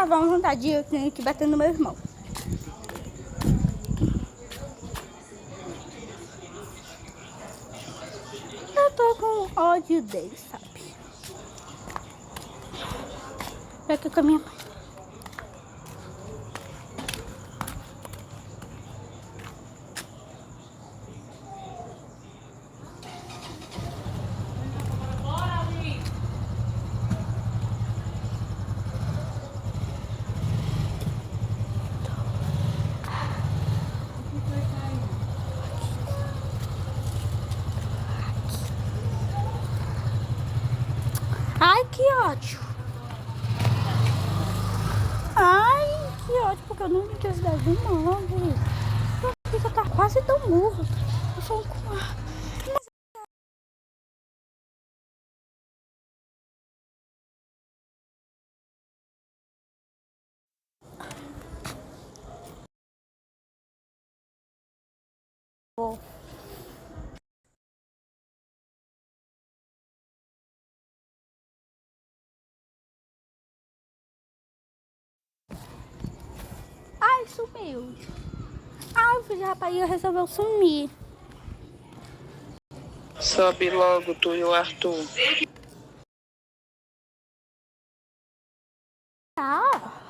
tava à vontade, eu tinha que bater no meu irmão. Eu tô com ódio dele, sabe? Vai aqui com a minha mãe. Ai, que ódio. Ai, que ódio, porque eu não liguei os 10 do móvel. Eu fico tá quase tão burro. Eu sou um... Ai, sumiu. Ai, o filho da rapariga resolveu sumir. Sobe logo, tu e o Arthur. Tá.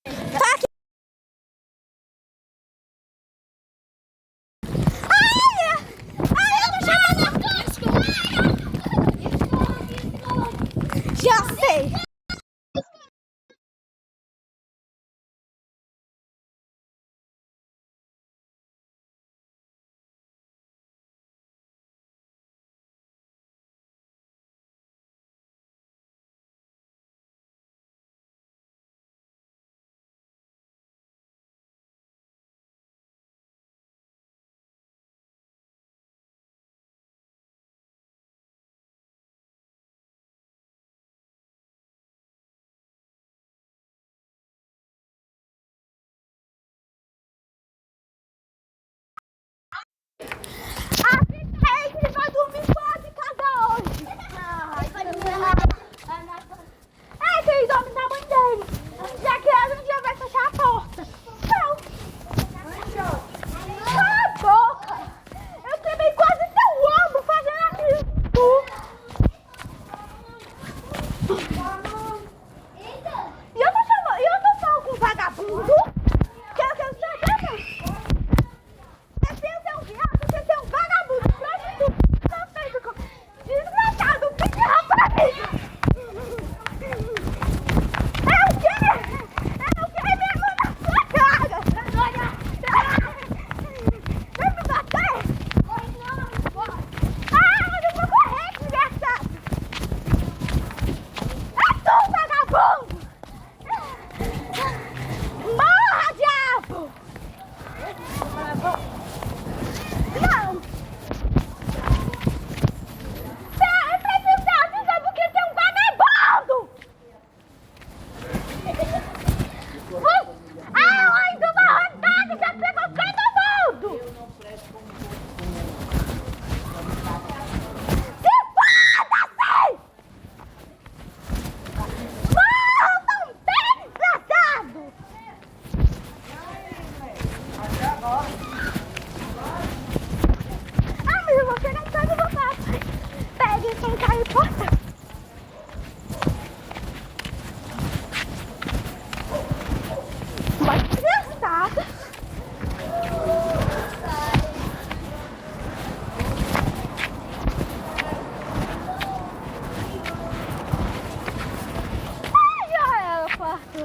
Tá aqui. Ai, eu tô chamando. Já sei. Ele vai dormir fora de casa hoje. É que ele dorme na mãe dele. Já que ela um dia vai fechar a porta. Não. Cala a boca. Eu queimei quase teu ombro fazendo aquilo. E eu tô falando com um vagabundo. Que eu quero saber, não. Você tem um viado, você tem um vagabundo, prostituto, desgraçado, filho de rapaz! É o quê? Minha mão na sua cara! Vem me bater? Ah, eu não vou correr, desgraçado! É tu, vagabundo! Morra, diabo! Não! Eu preciso dar atenção porque tem um vagabundo! Ai, do barrotado, já pegou todo mundo! Se foda-se! Morra, bem desgraçado! Ah, mas eu vou chegar em casa e vou falar. Pegue quem caiu e porta. Vai desgraçada. Ai, olha ela, quarto.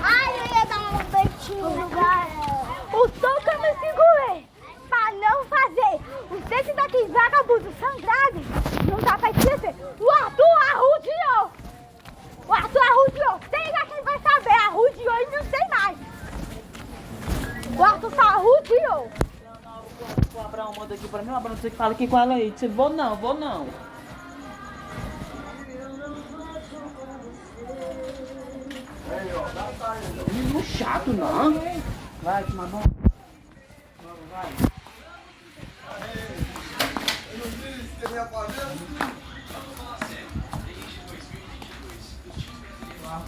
Ai, eu ia dar um peitinho no lugar. O som que eu me segurei pra não fazer os dentes daqueles vagabundos sangrados não dá pra esquecer. O Arthur arrudeou. O Arthur arrudeou. Tem já quem vai saber. Arrudeou e não sei mais. O Arthur só arrudeou. O Abraão manda aqui pra mim, o Abraão você que fala aqui com ela aí. Você vou não. Menino chato, não. Vai, tomar banho. Vai.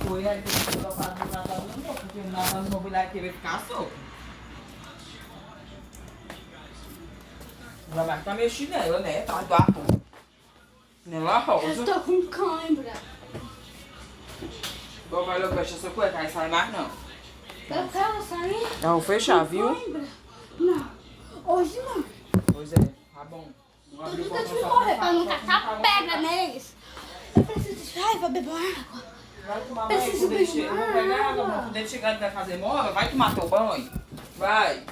Foi aí que eu vou fazer o Natal no novo, porque o Natal no novo ele vai querer ficar solto. Vai marcar meu chinelo, né? Tá do Arthur. Chinela rosa. Eu tô com cãibra. Bom, vai logo, fecha sua cueca, aí sai mais não. Eu quero sair. Não, vou fechar, viu? Cãibra. Não. Hoje não. Pois é, tá bom. Não abre o Tudo portão de só correr pra pra não só catar pra pedra neles. Eu preciso de raiva, beber água. Vai tomar banho, Preciso quando ele beber chegar. Eu vou pegar água, mas quando ele chegar ele vai fazer mola, vai tomar teu banho. Vai.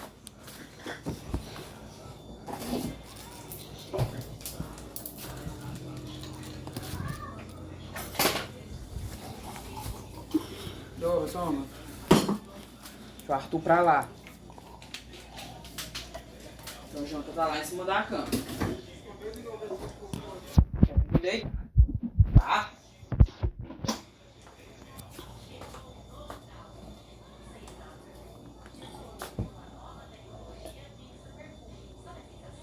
Toma. Deixa o Arthur pra lá. Então o Janta tá lá em cima da cama. Deitar. Tá?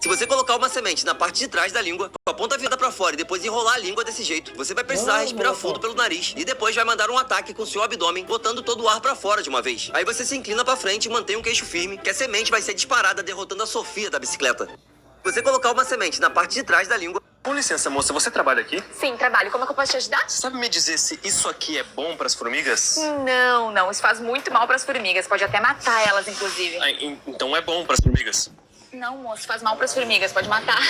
Se você colocar uma semente na parte de trás da língua, com a ponta virada pra fora e depois enrolar a língua desse jeito, você vai precisar respirar fundo pelo nariz e depois vai mandar um ataque com seu abdômen, botando todo o ar pra fora de uma vez. Aí você se inclina pra frente e mantém um queixo firme, que a semente vai ser disparada derrotando a Sofia da bicicleta. Se você colocar uma semente na parte de trás da língua... Com licença, moça, você trabalha aqui? Sim, trabalho. Como é que eu posso te ajudar? Você sabe me dizer se isso aqui é bom para as formigas? Não. Isso faz muito mal para as formigas. Pode até matar elas, inclusive. Então é bom para as formigas. Não, moço, faz mal para as formigas. Pode matar.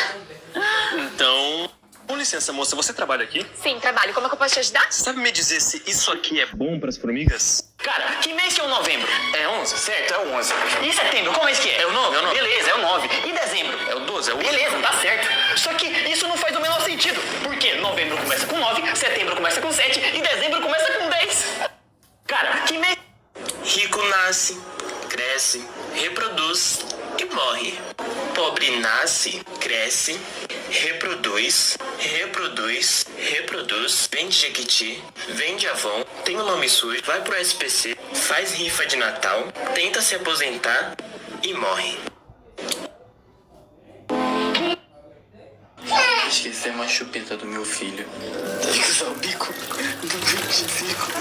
Então... Com licença, moça, você trabalha aqui? Sim, trabalho. Como é que eu posso te ajudar? Você sabe me dizer se isso aqui é bom para as formigas? Cara, que mês que é o novembro? É 11, certo? É o 11. E setembro, qual mês que é? É o 9? Beleza, é o 9. E dezembro? É o 12, é o 11. Beleza, tá certo. Só que isso não faz o menor sentido. Porque novembro começa com 9, setembro começa com 7 e dezembro começa com 10. Cara, que mês... Rico nasce, cresce, reproduz e morre. Pobre nasce, cresce, reproduz, vende Jequiti, vende Avon, tem o nome sujo, vai pro SPC, faz rifa de Natal, tenta se aposentar e morre. Esqueci uma chupeta do meu filho. Tem que usar o bico do 25.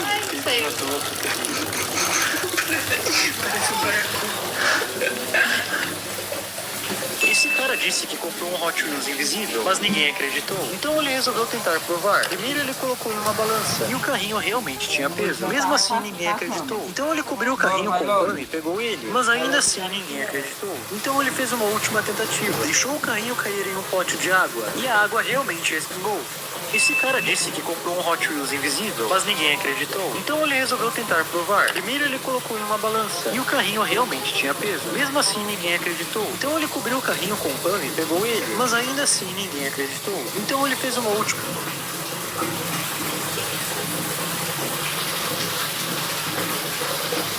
Parece um barco. Esse cara disse que comprou um Hot Wheels invisível, mas ninguém acreditou. Então ele resolveu tentar provar. Primeiro ele colocou em uma balança e o carrinho realmente tinha peso. Mesmo assim ninguém acreditou. Então ele cobriu o carrinho com pano e pegou ele. Mas ainda assim ninguém acreditou. Então ele fez uma última tentativa. Deixou o carrinho cair em um pote de água e a água realmente respingou. Esse cara disse que comprou um Hot Wheels invisível, mas ninguém acreditou. Então ele resolveu tentar provar. Primeiro ele colocou em uma balança e o carrinho realmente tinha peso. Mesmo assim ninguém acreditou. Então ele cobriu o carrinho com pano e pegou ele. Mas ainda assim ninguém acreditou. Então ele fez uma última...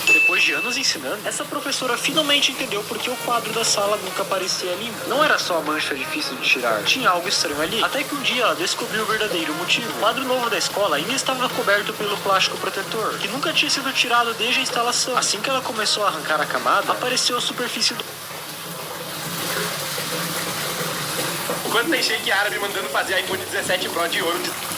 Depois de anos ensinando, essa professora finalmente entendeu por que o quadro da sala nunca parecia limpo. Não era só a mancha difícil de tirar, tinha algo estranho ali. Até que um dia ela descobriu o verdadeiro motivo. O quadro novo da escola ainda estava coberto pelo plástico protetor, que nunca tinha sido tirado desde a instalação. Assim que ela começou a arrancar a camada, apareceu a superfície do... Quando tem shake árabe mandando fazer iPhone 17 Pro de ouro...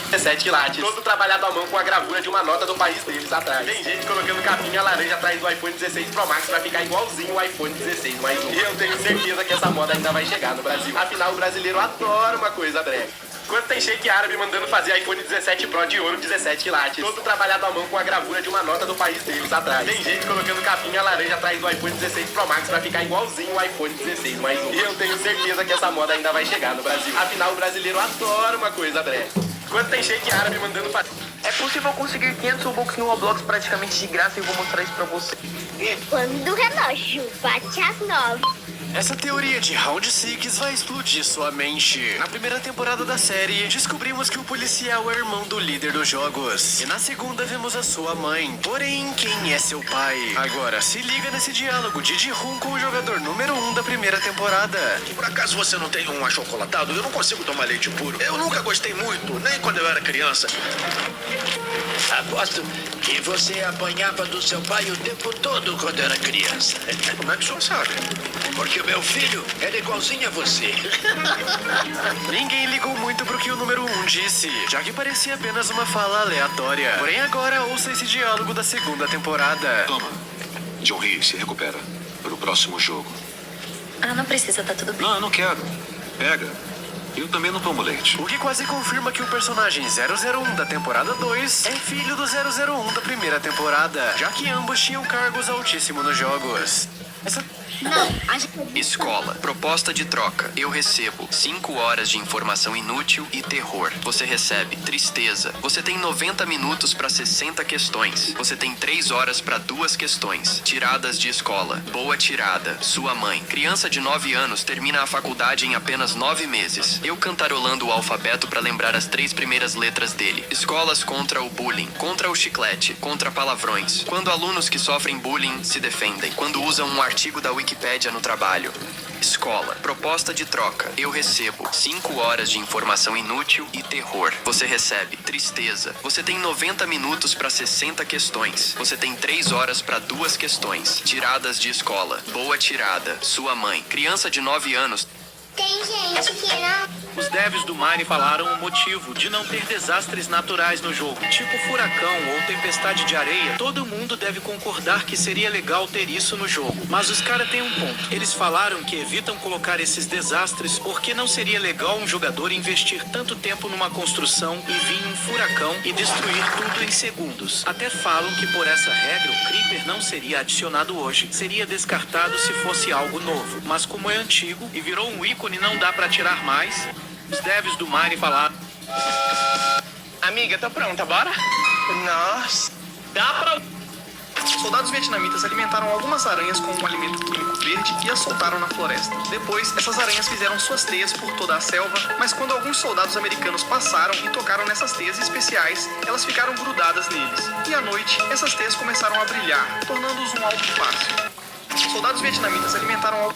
17 quilates. Todo trabalhado à mão com a gravura de uma nota do país deles atrás. Tem gente colocando capinha laranja atrás do iPhone 16 Pro Max pra ficar igualzinho o iPhone 16 mais um. E eu tenho certeza que essa moda ainda vai chegar no Brasil. Afinal, o brasileiro adora uma coisa breve. Quando tem shake árabe mandando fazer iPhone 17 Pro de ouro 17 quilates. Todo trabalhado à mão com a gravura de uma nota do país deles atrás. Tem gente colocando capinha laranja atrás do iPhone 16 Pro Max pra ficar igualzinho o iPhone 16 mais um. E eu tenho certeza que essa moda ainda vai chegar no Brasil. Afinal, o brasileiro adora uma coisa breve. Quando tem shake árabe mandando fazer... É possível conseguir 500 Robux no Roblox praticamente de graça e eu vou mostrar isso pra você. Quando o relógio bate às 9. Essa teoria de Round 6 vai explodir sua mente. Na primeira temporada da série, descobrimos que o policial é irmão do líder dos jogos. E na segunda vemos a sua mãe. Porém, quem é seu pai? Agora, se liga nesse diálogo de Ji-Hoon com o jogador número 1 da primeira temporada. Por acaso você não tem um achocolatado? Eu não consigo tomar leite puro. Eu nunca gostei muito, nem quando eu era criança. Aposto que você apanhava do seu pai o tempo todo quando era criança. Como é que o senhor sabe? Porque o meu filho era igualzinho a você. Ninguém ligou muito pro que o número 1 disse, já que parecia apenas uma fala aleatória. Porém, agora ouça esse diálogo da segunda temporada. Toma. John Hee, se recupera. Pro próximo jogo. Ah, não precisa, tá tudo bem. Não, eu não quero. Pega. Eu também não tomo leite. O que quase confirma que o personagem 001 da temporada 2 é filho do 001 da primeira temporada, já que ambos tinham cargos altíssimos nos jogos. Escola. Proposta de troca. Eu recebo 5 horas de informação inútil e terror. Você recebe tristeza. Você tem 90 minutos para 60 questões. Você tem 3 horas para 2 questões. Tiradas de escola. Boa tirada. Sua mãe. Criança de 9 anos termina a faculdade em apenas 9 meses. Eu cantarolando o alfabeto para lembrar as 3 primeiras letras dele. Escolas contra o bullying. Contra o chiclete. Contra palavrões. Quando alunos que sofrem bullying se defendem. Quando usam um artigo da Wikipédia no trabalho. Escola. Proposta de troca. Eu recebo 5 horas de informação inútil e terror. Você recebe tristeza. Você tem 90 minutos para 60 questões. Você tem 3 horas para 2 questões. Tiradas de escola. Boa tirada. Sua mãe. Criança de 9 anos. Tem gente que não... Os devs do Mine falaram o motivo de não ter desastres naturais no jogo, tipo furacão ou tempestade de areia. Todo mundo deve concordar que seria legal ter isso no jogo. Mas os caras têm um ponto. Eles falaram que evitam colocar esses desastres porque não seria legal um jogador investir tanto tempo numa construção e vir um furacão e destruir tudo em segundos. Até falam que por essa regra o Creeper não seria adicionado hoje. Seria descartado se fosse algo novo. Mas como é antigo e virou um ícone e não dá pra tirar mais, os devs do Mine falaram... Amiga, tá pronta, bora? Nossa. Dá pra... Soldados vietnamitas alimentaram algumas aranhas com um alimento químico verde e as soltaram na floresta. Depois, essas aranhas fizeram suas teias por toda a selva, mas quando alguns soldados americanos passaram e tocaram nessas teias especiais, elas ficaram grudadas neles. E à noite, essas teias começaram a brilhar, tornando-os um alvo fácil. Soldados vietnamitas alimentaram...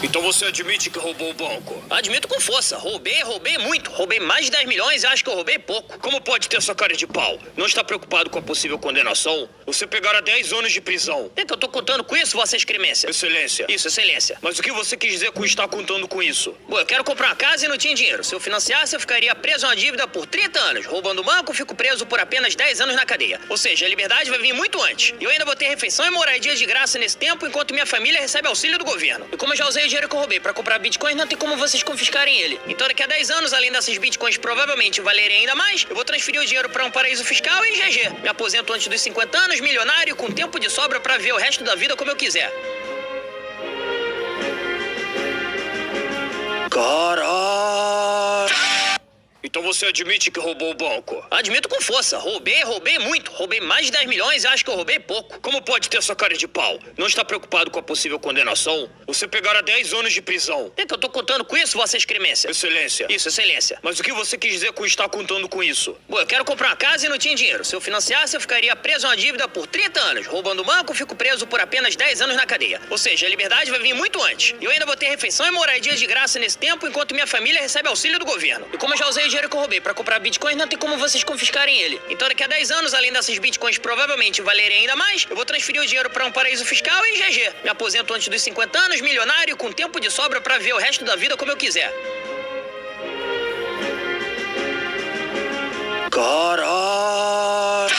Então você admite que roubou o banco? Admito com força. Roubei muito. Roubei mais de 10 milhões e acho que eu roubei pouco. Como pode ter essa cara de pau? Não está preocupado com a possível condenação? Você pegará 10 anos de prisão. É que eu tô contando com isso, Vossa Excremência? Excelência. Isso, Excelência. Mas o que você quis dizer com estar contando com isso? Bom, eu quero comprar uma casa e não tinha dinheiro. Se eu financiasse, eu ficaria preso a uma dívida por 30 anos. Roubando o banco, fico preso por apenas 10 anos na cadeia. Ou seja, a liberdade vai vir muito antes. E eu ainda vou ter refeição e moradia de graça nesse tempo, enquanto minha família recebe auxílio do governo. E como eu já usei o dinheiro que eu roubei pra comprar bitcoins, não tem como vocês confiscarem ele. Então daqui a 10 anos, além dessas bitcoins provavelmente valerem ainda mais, eu vou transferir o dinheiro pra um paraíso fiscal e GG. Me aposento antes dos 50 anos, milionário, com tempo de sobra pra ver o resto da vida como eu quiser. Caralho! Então você admite que roubou o banco? Admito com força. Roubei muito. Roubei mais de 10 milhões e acho que eu roubei pouco. Como pode ter essa cara de pau? Não está preocupado com a possível condenação? Você pegará 10 anos de prisão. É que eu tô contando com isso, Vossa Excremência? Excelência. Isso, Excelência. Mas o que você quis dizer com estar contando com isso? Bom, eu quero comprar uma casa e não tinha dinheiro. Se eu financiasse, eu ficaria preso a uma dívida por 30 anos. Roubando o banco, fico preso por apenas 10 anos na cadeia. Ou seja, a liberdade vai vir muito antes. E eu ainda vou ter refeição e moradia de graça nesse tempo, enquanto minha família recebe auxílio do governo. E como eu já usei o dinheiro que eu roubei pra comprar bitcoins, não tem como vocês confiscarem ele. Então daqui a 10 anos, além dessas bitcoins provavelmente valerem ainda mais, eu vou transferir o dinheiro pra um paraíso fiscal e GG. Me aposento antes dos 50 anos, milionário, com tempo de sobra pra ver o resto da vida como eu quiser. Caralho!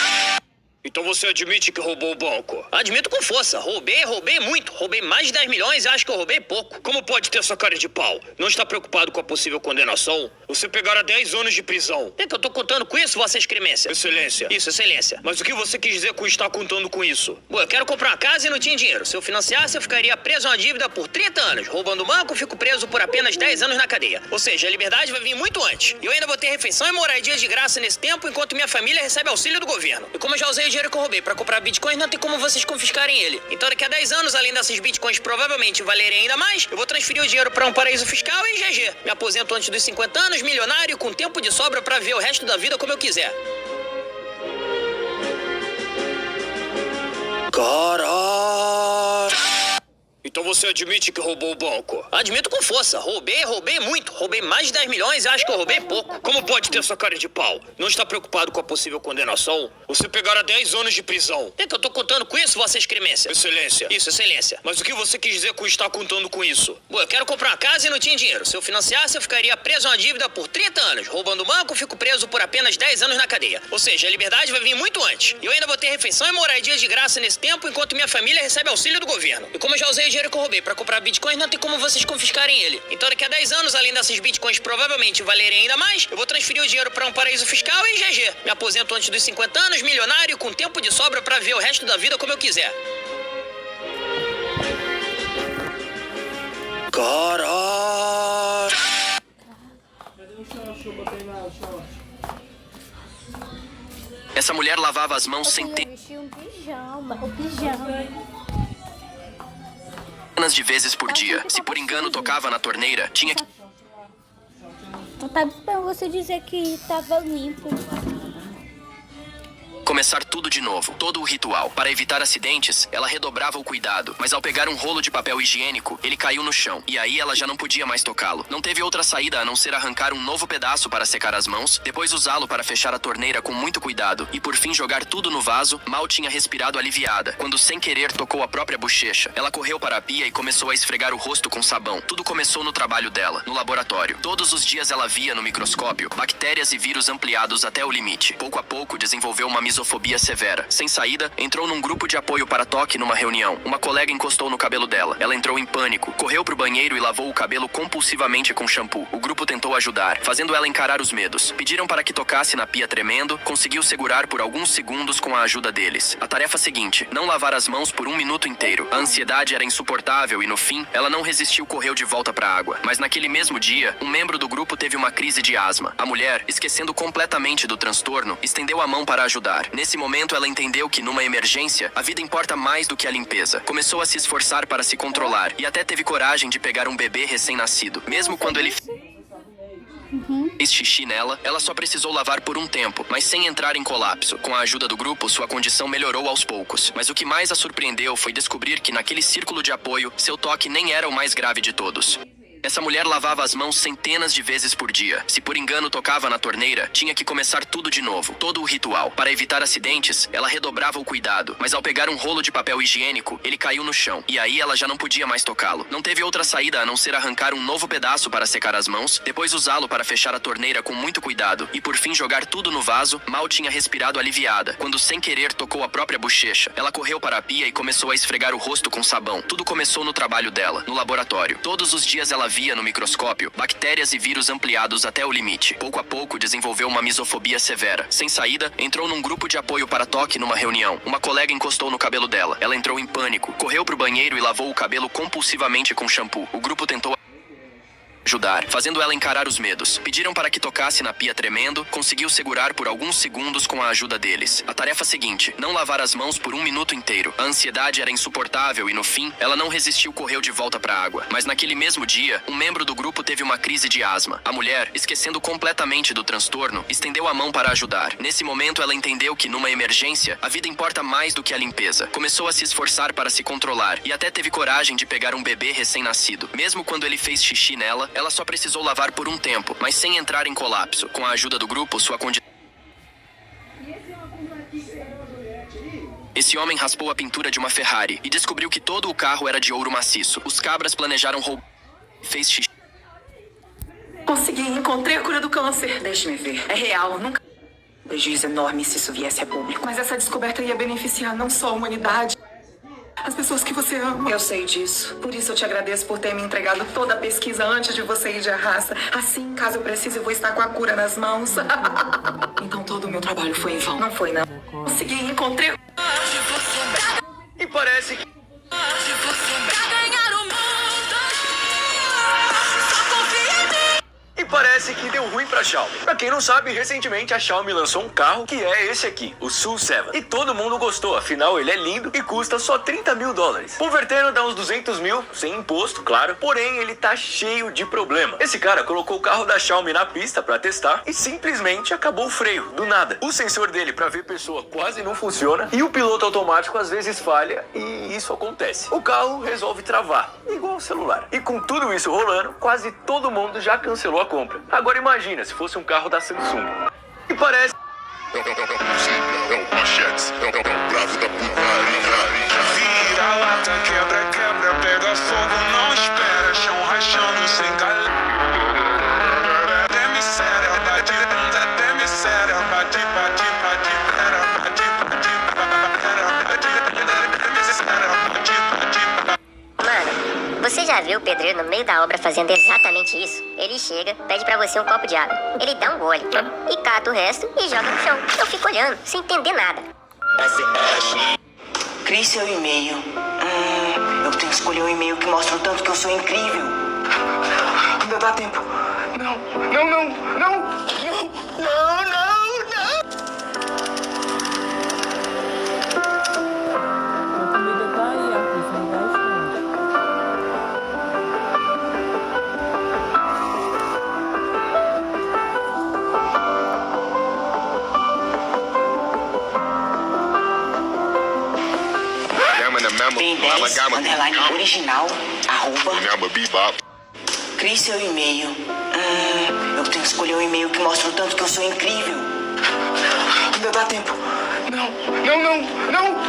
Então você admite que roubou o banco? Admito com força. Roubei muito. Roubei mais de 10 milhões e acho que eu roubei pouco. Como pode ter essa cara de pau? Não está preocupado com a possível condenação? Você pegará 10 anos de prisão. É que eu tô contando com isso, Vossa Excremência? Excelência. Isso, Excelência. Mas o que você quis dizer com estar contando com isso? Bom, eu quero comprar uma casa e não tinha dinheiro. Se eu financiasse, eu ficaria preso a uma dívida por 30 anos. Roubando o banco, fico preso por apenas 10 anos na cadeia. Ou seja, a liberdade vai vir muito antes. E eu ainda vou ter refeição e moradia de graça nesse tempo, enquanto minha família recebe auxílio do governo. E como eu já usei o dinheiro que eu roubei pra comprar bitcoins, não tem como vocês confiscarem ele. Então daqui a 10 anos, além dessas bitcoins provavelmente valerem ainda mais, eu vou transferir o dinheiro pra um paraíso fiscal e GG. Me aposento antes dos 50 anos, milionário, com tempo de sobra pra ver o resto da vida como eu quiser. Caralho! Então você admite que roubou o banco? Admito com força. Roubei muito. Roubei mais de 10 milhões e acho que eu roubei pouco. Como pode ter essa cara de pau? Não está preocupado com a possível condenação? Você pegará 10 anos de prisão. É que eu tô contando com isso, Vossa Excremência? Excelência. Isso, Excelência. Mas o que você quis dizer com estar contando com isso? Bom, eu quero comprar uma casa e não tinha dinheiro. Se eu financiasse, eu ficaria preso a uma dívida por 30 anos. Roubando o banco, fico preso por apenas 10 anos na cadeia. Ou seja, a liberdade vai vir muito antes. E eu ainda vou ter refeição e moradia de graça nesse tempo, enquanto minha família recebe auxílio do governo. E como eu já usei o dinheiro que eu roubei pra comprar bitcoins, não tem como vocês confiscarem ele. Então daqui a 10 anos, além dessas bitcoins provavelmente valerem ainda mais, eu vou transferir o dinheiro pra um paraíso fiscal e GG. Me aposento antes dos 50 anos, milionário, com tempo de sobra pra ver o resto da vida como eu quiser. Caralho! Essa mulher lavava as mãos sem ter... Um pijama. Centenas de vezes por dia. Se por engano tocava na torneira, tinha que... Eu tava esperando você dizer que tava limpo. começar tudo de novo, todo o ritual. Para evitar acidentes, ela redobrava o cuidado, mas ao pegar um rolo de papel higiênico, ele caiu no chão, e aí ela já não podia mais tocá-lo. Não teve outra saída a não ser arrancar um novo pedaço para secar as mãos, depois usá-lo para fechar a torneira com muito cuidado, e por fim jogar tudo no vaso. Mal tinha respirado aliviada, quando sem querer tocou a própria bochecha. Ela correu para a pia e começou a esfregar o rosto com sabão. Tudo começou no trabalho dela, no laboratório. Todos os dias ela via no microscópio bactérias e vírus ampliados até o limite. Pouco a pouco desenvolveu uma misofobia severa. Sem saída, entrou num grupo de apoio para toque numa reunião. Uma colega encostou no cabelo dela. Ela entrou em pânico, correu pro banheiro e lavou o cabelo compulsivamente com shampoo. O grupo tentou ajudar, fazendo ela encarar os medos. Pediram para que tocasse na pia tremendo, conseguiu segurar por alguns segundos com a ajuda deles. A tarefa seguinte, não lavar as mãos por 1 minuto inteiro. A ansiedade era insuportável e no fim, ela não resistiu, correu de volta para a água. Mas naquele mesmo dia, um membro do grupo teve uma crise de asma. A mulher, esquecendo completamente do transtorno, estendeu a mão para ajudar. Nesse momento, ela entendeu que numa emergência, a vida importa mais do que a limpeza. Começou a se esforçar para se controlar e até teve coragem de pegar um bebê recém-nascido. Mesmo quando ele fez xixi nela, ela só precisou lavar por um tempo, mas sem entrar em colapso. Com a ajuda do grupo, sua condição melhorou aos poucos. Mas o que mais a surpreendeu foi descobrir que naquele círculo de apoio, seu toque nem era o mais grave de todos. Essa mulher lavava as mãos centenas de vezes por dia. Se por engano tocava na torneira, tinha que começar tudo de novo, todo o ritual. Para evitar acidentes, ela redobrava o cuidado, mas ao pegar um rolo de papel higiênico, ele caiu no chão, e aí ela já não podia mais tocá-lo. Não teve outra saída a não ser arrancar um novo pedaço para secar as mãos, depois usá-lo para fechar a torneira com muito cuidado, e por fim jogar tudo no vaso. Mal tinha respirado aliviada, quando sem querer tocou a própria bochecha. Ela correu para a pia e começou a esfregar o rosto com sabão. Tudo começou no trabalho dela, no laboratório. Todos os dias ela via no microscópio bactérias e vírus ampliados até o limite. Pouco a pouco desenvolveu uma misofobia severa. Sem saída, entrou num grupo de apoio para toque numa reunião. Uma colega encostou no cabelo dela. Ela entrou em pânico, correu pro banheiro e lavou o cabelo compulsivamente com shampoo. O grupo tentou ajudar, fazendo ela encarar os medos. Pediram para que tocasse na pia tremendo, conseguiu segurar por alguns segundos com a ajuda deles. A tarefa seguinte, não lavar as mãos por 1 minuto inteiro. A ansiedade era insuportável e no fim, ela não resistiu, correu de volta para a água. Mas naquele mesmo dia, um membro do grupo teve uma crise de asma. A mulher, esquecendo completamente do transtorno, estendeu a mão para ajudar. Nesse momento, ela entendeu que numa emergência, a vida importa mais do que a limpeza. Começou a se esforçar para se controlar e até teve coragem de pegar um bebê recém-nascido. Mesmo quando ele fez xixi nela, ela só precisou lavar por um tempo, mas sem entrar em colapso. Com a ajuda do grupo, sua condição... Esse homem raspou a pintura de uma Ferrari e descobriu que todo o carro era de ouro maciço. Os cabras planejaram roubar... Fez xixi... Consegui, encontrei a cura do câncer. Deixe-me ver. É real, nunca... Prejuízo enorme se isso viesse a público. Mas essa descoberta ia beneficiar não só a humanidade, as pessoas que você ama. Eu sei disso. Por isso eu te agradeço por ter me entregado toda a pesquisa antes de você ir de arraça. Assim, caso eu precise, eu vou estar com a cura nas mãos. Então todo o meu trabalho foi em vão. Não foi, não. Consegui, encontrei... E parece que... E parece que deu ruim pra Xiaomi. Pra quem não sabe, recentemente a Xiaomi lançou um carro que é esse aqui, o SU7. E todo mundo gostou, afinal ele é lindo e custa só $30 mil. Convertendo dá uns 200 mil, sem imposto, claro. Porém, ele tá cheio de problema. Esse cara colocou o carro da Xiaomi na pista pra testar e simplesmente acabou o freio, do nada. O sensor dele pra ver pessoa quase não funciona e o piloto automático às vezes falha e isso acontece. O carro resolve travar, igual o celular. E com tudo isso rolando, quase todo mundo já cancelou a compra. Agora imagina se fosse um carro da Samsung. E parece... Vira lata, quebra, quebra, pega fogo, não espera, chão rachando sem galera. Até miséria, bate, até miséria, bate, bate, bate, bate, Mano, você já viu o pedreiro no meio da obra fazendo exatamente isso? Ele chega, pede pra você um copo de água. Ele dá um gole e cata o resto e joga no chão. Eu fico olhando, sem entender nada. Crie seu e-mail. Eu tenho que escolher um e-mail que mostra o tanto que eu sou incrível. Ainda dá tempo. Não, não, não, não, não, não, não. original, @ Crie seu e-mail. Eu tenho que escolher um e-mail que mostra o tanto que eu sou incrível. Ainda dá tempo. Não.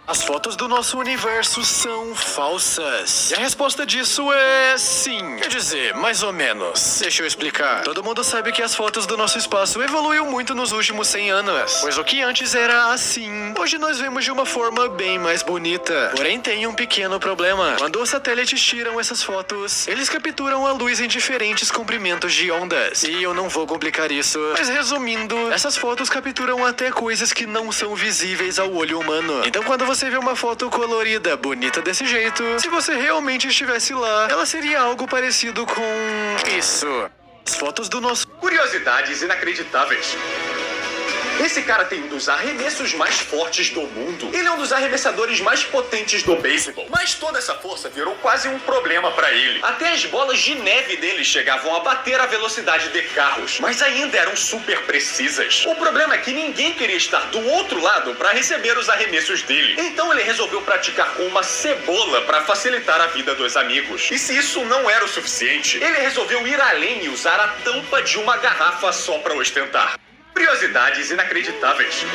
As fotos do nosso universo são falsas. E a resposta disso é sim. Quer dizer, mais ou menos. Deixa eu explicar. Todo mundo sabe que as fotos do nosso espaço evoluiu muito nos últimos 100 anos. Pois o que antes era assim, hoje nós vemos de uma forma bem mais bonita. Porém, tem um pequeno problema. Quando os satélites tiram essas fotos, eles capturam a luz em diferentes comprimentos de ondas. E eu não vou complicar isso. Mas resumindo, essas fotos capturam até coisas que não são visíveis ao olho humano. Então quando você vê uma foto colorida, bonita desse jeito, se você realmente estivesse lá, ela seria algo parecido com isso. As fotos do nosso... Curiosidades inacreditáveis. Esse cara tem um dos arremessos mais fortes do mundo. Ele é um dos arremessadores mais potentes do beisebol. Mas toda essa força virou quase um problema pra ele. Até as bolas de neve dele chegavam a bater a velocidade de carros, mas ainda eram super precisas. O problema é que ninguém queria estar do outro lado pra receber os arremessos dele. Então ele resolveu praticar com uma cebola pra facilitar a vida dos amigos. E se isso não era o suficiente, ele resolveu ir além e usar a tampa de uma garrafa só pra ostentar. Curiosidades inacreditáveis.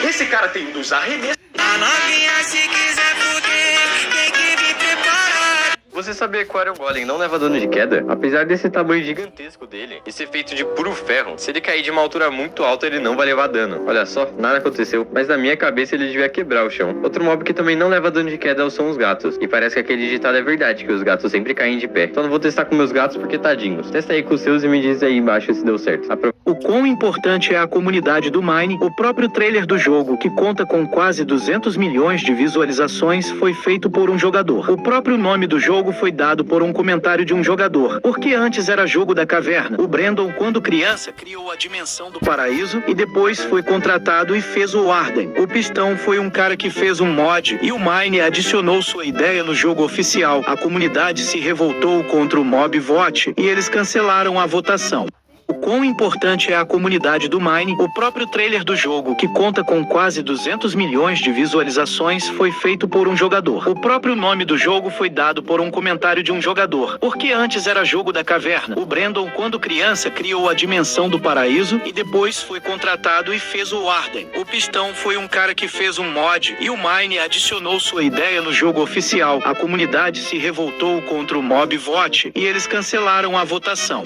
Esse cara tem um dos arremessos... A novinha se quiser fuder, tem que vir preparado. Você sabia que o Iron Golem não leva dano de queda? Apesar desse tamanho gigantesco dele e ser feito de puro ferro, se ele cair de uma altura muito alta, ele não vai levar dano. Olha só, nada aconteceu, mas na minha cabeça ele devia quebrar o chão. Outro mob que também não leva dano de queda são os gatos. E parece que aquele ditado é verdade, que os gatos sempre caem de pé. Só não vou testar com meus gatos porque tadinhos. Testa aí com os seus e me diz aí embaixo se deu certo. O quão importante é a comunidade do Mine, o próprio trailer do jogo, que conta com quase 200 milhões de visualizações, foi feito por um jogador. O próprio nome do jogo foi dado por um comentário de um jogador, porque antes era jogo da caverna. O Brandon, quando criança, criou a dimensão do paraíso e depois foi contratado e fez o Arden. O Pistão foi um cara que fez um mod e o Mine adicionou sua ideia no jogo oficial. A comunidade se revoltou contra o mob vote e eles cancelaram a votação. O quão importante é a comunidade do Mine, o próprio trailer do jogo, que conta com quase 200 milhões de visualizações, foi feito por um jogador. O próprio nome do jogo foi dado por um comentário de um jogador, porque antes era jogo da caverna. O Brandon, quando criança, criou a dimensão do paraíso e depois foi contratado e fez o Arden. O Pistão foi um cara que fez um mod e o Mine adicionou sua ideia no jogo oficial. A comunidade se revoltou contra o mob vote e eles cancelaram a votação.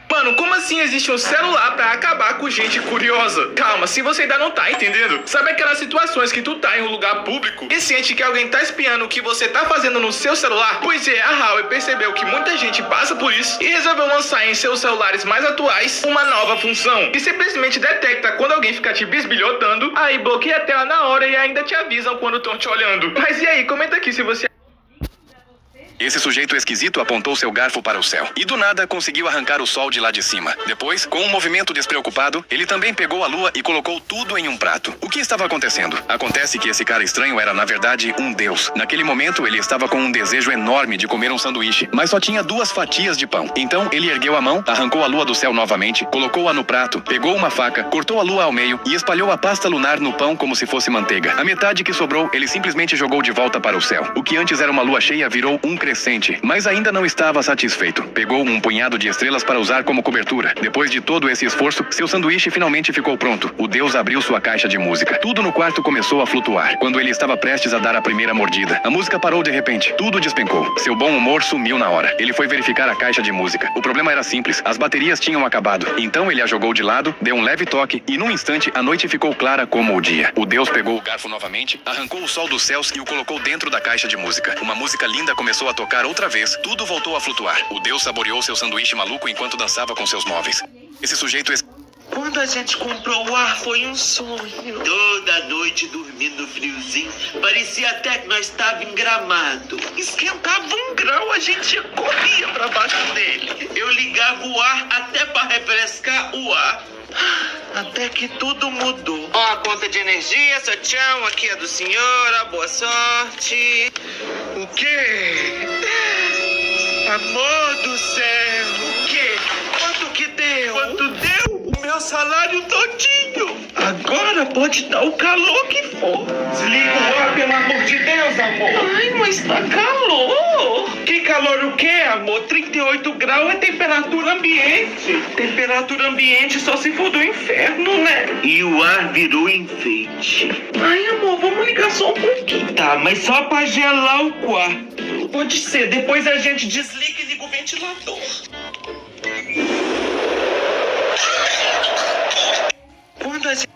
Mano, como assim existe um celular pra acabar com gente curiosa? Calma, se você ainda não tá entendendo. Sabe aquelas situações que tu tá em um lugar público e sente que alguém tá espiando o que você tá fazendo no seu celular? Pois é, a Huawei percebeu que muita gente passa por isso e resolveu lançar em seus celulares mais atuais uma nova função que simplesmente detecta quando alguém fica te bisbilhotando, aí bloqueia a tela na hora e ainda te avisam quando estão te olhando. Mas e aí, comenta aqui se você... Esse sujeito esquisito apontou seu garfo para o céu e do nada conseguiu arrancar o sol de lá de cima. Depois, com um movimento despreocupado, ele também pegou a lua e colocou tudo em um prato. O que estava acontecendo? Acontece que esse cara estranho era, na verdade, um deus. Naquele momento, ele estava com um desejo enorme de comer um sanduíche, mas só tinha 2 fatias de pão. Então, ele ergueu a mão, arrancou a lua do céu novamente, colocou-a no prato, pegou uma faca, cortou a lua ao meio e espalhou a pasta lunar no pão como se fosse manteiga. A metade que sobrou, ele simplesmente jogou de volta para o céu. O que antes era uma lua cheia virou um crescente, mas ainda não estava satisfeito. Pegou um punhado de estrelas para usar como cobertura. Depois de todo esse esforço, seu sanduíche finalmente ficou pronto. O deus abriu sua caixa de música. Tudo no quarto começou a flutuar. Quando ele estava prestes a dar a primeira mordida, a música parou de repente. Tudo despencou. Seu bom humor sumiu na hora. Ele foi verificar a caixa de música. O problema era simples. As baterias tinham acabado. Então ele a jogou de lado, deu um leve toque e num instante a noite ficou clara como o dia. O deus pegou o garfo novamente, arrancou o sol dos céus e o colocou dentro da caixa de música. Uma música linda começou a tocar outra vez. Tudo voltou a flutuar. O deus saboreou seu sanduíche maluco enquanto dançava com seus móveis. Esse sujeito... Quando a gente comprou o ar foi um sonho. Toda noite dormindo friozinho. Parecia até que nós estávamos em Gramado. Esquentava 1 grau, a gente corria pra baixo dele. Eu ligava o ar até pra refrescar o ar. Até que tudo mudou. Ó, a conta de energia, seu tchau, aqui é do senhor, boa sorte. O quê? Amor do céu. O quê? Quanto que deu? Quanto deu? O meu meu salário todinho. Agora pode dar o calor que for. Desliga o ar, pelo amor de Deus, amor. Ai, mas tá calor. Que calor o quê, amor? 38 graus é temperatura ambiente. Temperatura ambiente só se for do inferno, né? E o ar virou enfeite. Ai, amor, vamos ligar só um pouquinho. Tá, mas só pra gelar o quarto. Pode ser, depois a gente desliga e liga o ventilador. Quando a gente...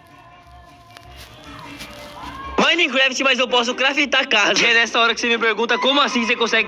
Minecraft, mas eu posso craftar casa. E é nessa hora que você me pergunta como assim você consegue